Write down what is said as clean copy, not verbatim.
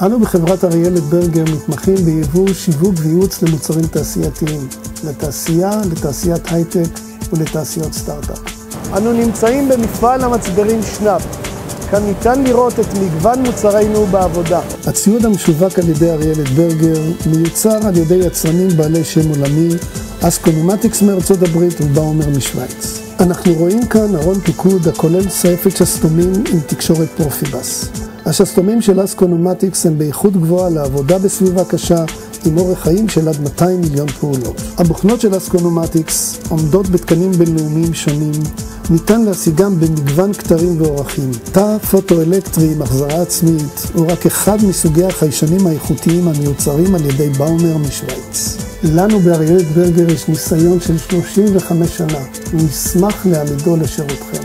אנו בחברת אריילת ברגר מתמחים ביבוא, שיווק וייעוץ למוצרים תעשייתיים, לתעשייה, לתעשיית הייטק ולתעשיות סטארט-אפ. אנו נמצאים במפעל המצברים שנאפ. כאן ניתן לראות את מגוון מוצרינו בעבודה. הציוד המשווק על ידי אריילת ברגר מיוצר על ידי יצרנים בעלי שם עולמי, אסקונומטיקס מארצות הברית ובאומר משוויץ. אנחנו רואים כאן ארון פיקוד הכולל סייפת שסתומים עם תקשורת פרופיבס. השסתומים של אסקונומטיקס הם באיכות גבוהה לעבודה בסביבה קשה עם אורך חיים של עד 200 מיליון פעולות. הבוכנות של אסקונומטיקס עומדות בתקנים בינלאומיים שונים, ניתן להשיגם במגוון כתרים ואורכים. תא פוטואלקטרי עם החזרה עצמית הוא רק אחד מסוגי החיישנים האיכותיים המיוצרים על ידי באומר משוויץ. לנו באריילת ברגר יש ניסיון של 35 שנה, ונשמח להעמידו לשירותכם.